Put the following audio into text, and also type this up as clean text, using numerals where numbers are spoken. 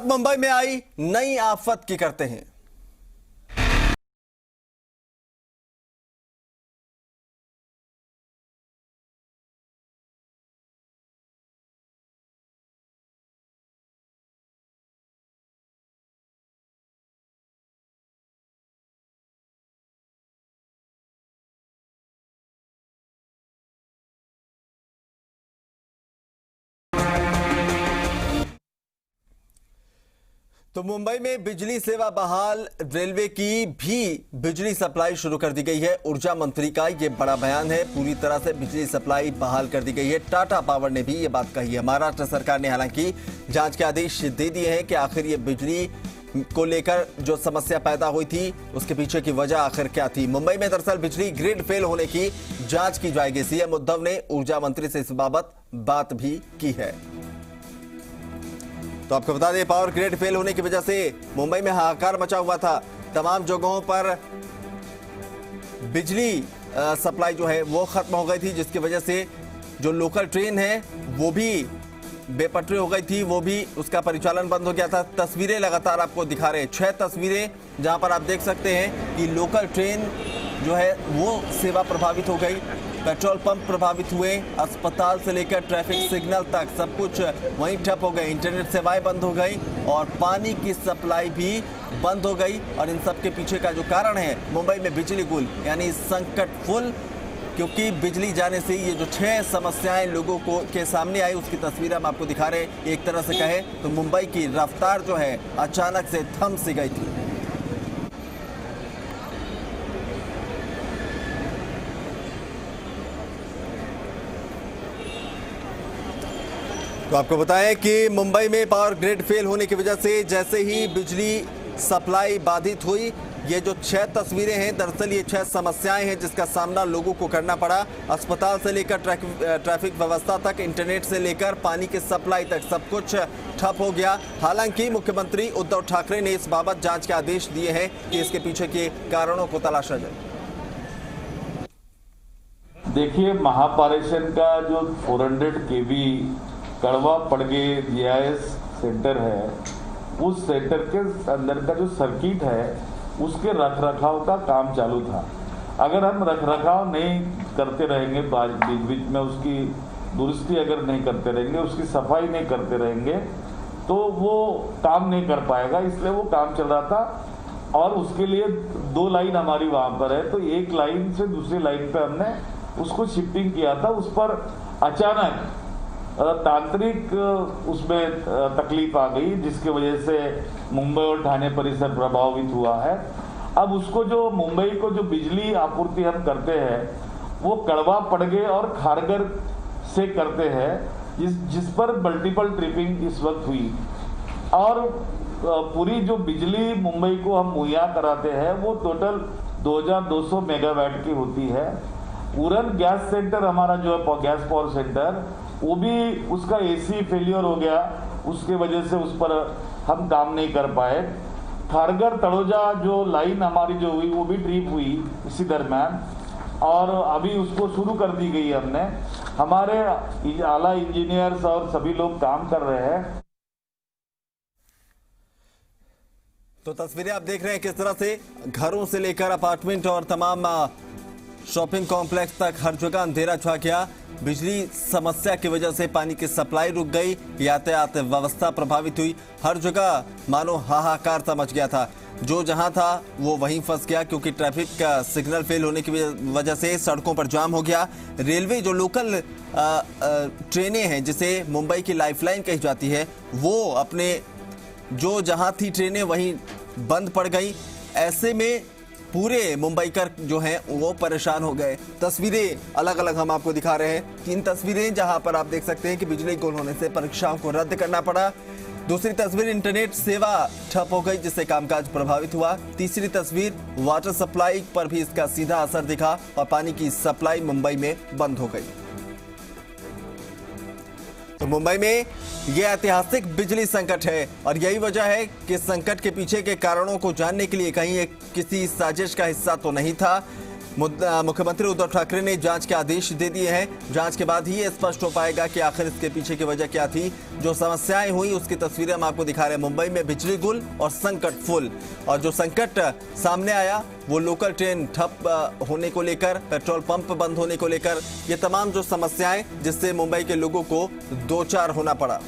मुंबई में आई नई आफत की करते हैं। तो मुंबई में बिजली सेवा बहाल, रेलवे की भी बिजली सप्लाई शुरू कर दी गई है। ऊर्जा मंत्री का ये बड़ा बयान है, पूरी तरह से बिजली सप्लाई बहाल कर दी गई है। टाटा पावर ने भी ये बात कही है। महाराष्ट्र सरकार ने हालांकि जांच के आदेश दे दिए हैं कि आखिर ये बिजली को लेकर जो समस्या पैदा हुई थी उसके पीछे की वजह आखिर क्या थी। मुंबई में दरअसल बिजली ग्रिड फेल होने की जांच की जाएगी। सीएम उद्धव ने ऊर्जा मंत्री से इस बाबत बात भी की है। तो आपको बता दें, पावर ग्रिड फेल होने की वजह से मुंबई में हाहाकार मचा हुआ था। तमाम जगहों पर बिजली सप्लाई जो है वो खत्म हो गई थी, जिसकी वजह से जो लोकल ट्रेन है वो भी बेपटरी हो गई थी, वो भी उसका परिचालन बंद हो गया था। तस्वीरें लगातार आपको दिखा रहे हैं, 6 तस्वीरें जहां पर आप देख सकते हैं कि लोकल ट्रेन जो है वो सेवा प्रभावित हो गई, पेट्रोल पंप प्रभावित हुए, अस्पताल से लेकर ट्रैफिक सिग्नल तक सब कुछ वहीं ठप हो गए। इंटरनेट सेवाएं बंद हो गई और पानी की सप्लाई भी बंद हो गई। और इन सब के पीछे का जो कारण है मुंबई में बिजली गुल यानी संकट फुल, क्योंकि बिजली जाने से ये जो 6 समस्याएं लोगों को के सामने आई उसकी तस्वीर हम आपको दिखा रहे हैं। एक तरह से कहे तो मुंबई की रफ्तार जो है अचानक से थम सी गई थी। तो आपको बताएं कि मुंबई में पावर ग्रिड फेल होने की वजह से जैसे ही बिजली सप्लाई बाधित हुई, ये जो 6 तस्वीरें हैं दरअसल ये 6 समस्याएं हैं जिसका सामना लोगों को करना पड़ा। अस्पताल से लेकर ट्रैफिक व्यवस्था तक, इंटरनेट से लेकर पानी की सप्लाई तक सब कुछ ठप हो गया। हालांकि मुख्यमंत्री उद्धव ठाकरे ने इस बाबत जांच के आदेश दिए हैं कि इसके पीछे के कारणों को तलाशा जाए। देखिए, महापारेषण का जो 400 kV कड़वा पड़गे जीआईएस सेंटर है, उस सेंटर के अंदर का जो सर्किट है उसके रखरखाव का काम चालू था। अगर हम रखरखाव नहीं करते रहेंगे, बीच बीच में उसकी दुरुस्ती अगर नहीं करते रहेंगे, उसकी सफाई नहीं करते रहेंगे, तो वो काम नहीं कर पाएगा। इसलिए वो काम चल रहा था और उसके लिए 2 लाइन हमारी वहाँ पर है, तो एक लाइन से दूसरी लाइन पे हमने उसको शिफ्टिंग किया था। उस पर अचानक तांत्रिक उसमें तकलीफ आ गई, जिसकी वजह से मुंबई और ठाणे परिसर प्रभावित हुआ है। अब उसको जो मुंबई को जो बिजली आपूर्ति हम करते हैं वो कड़वा पड़गे और खारगर से करते हैं, जिस पर मल्टीपल ट्रिपिंग इस वक्त हुई। और पूरी जो बिजली मुंबई को हम मुहैया कराते हैं वो टोटल 2200 मेगावाट की होती है। उरन गैस सेंटर हमारा जो है गैस पावर सेंटर, वो भी उसका एसी फेलियर हो गया, उसके वजह से उस पर हम काम नहीं कर पाए। खारगर तड़ोजा जो लाइन हमारी जो हुई वो भी ट्रिप हुई इसी दरम्यान, और अभी उसको शुरू कर दी गई हमने। हमारे आला इंजीनियर्स और सभी लोग काम कर रहे हैं। तो तस्वीरें आप देख रहे हैं किस तरह से घरों से लेकर अपार्टमेंट और तमाम शॉपिंग कॉम्प्लेक्स तक हर जगह अंधेरा छा गया। बिजली समस्या की वजह से पानी की सप्लाई रुक गई, यातायात व्यवस्था प्रभावित हुई, हर जगह मानो हाहाकार सा मच गया था। जो जहां था वो वहीं फंस गया, क्योंकि ट्रैफिक का सिग्नल फेल होने की वजह से सड़कों पर जाम हो गया। रेलवे जो लोकल ट्रेनें हैं जिसे मुंबई की लाइफलाइन कही जाती है, वो अपने जो जहां थी ट्रेनें वहीं बंद पड़ गई। ऐसे में पूरे मुंबईकर जो हैं वो परेशान हो गए। तस्वीरें अलग अलग हम आपको दिखा रहे हैं। 3 तस्वीरें जहां पर आप देख सकते हैं कि बिजली गुल होने से परीक्षाओं को रद्द करना पड़ा। दूसरी तस्वीर, इंटरनेट सेवा ठप हो गई जिससे कामकाज प्रभावित हुआ। तीसरी तस्वीर, वाटर सप्लाई पर भी इसका सीधा असर दिखा और पानी की सप्लाई मुंबई में बंद हो गई। तो मुंबई में यह ऐतिहासिक बिजली संकट है और यही वजह है कि संकट के पीछे के कारणों को जानने के लिए कहीं एक किसी साजिश का हिस्सा तो नहीं था। मुख्यमंत्री उद्धव ठाकरे ने जांच के आदेश दे दिए हैं। जांच के बाद ही ये स्पष्ट हो पाएगा कि आखिर इसके पीछे की वजह क्या थी। जो समस्याएं हुई उसकी तस्वीरें हम आपको दिखा रहे हैं। मुंबई में बिजली गुल और संकट फुल, और जो संकट सामने आया वो लोकल ट्रेन ठप होने को लेकर, पेट्रोल पंप बंद होने को लेकर, ये तमाम जो समस्याएं जिससे मुंबई के लोगों को दो चार होना पड़ा।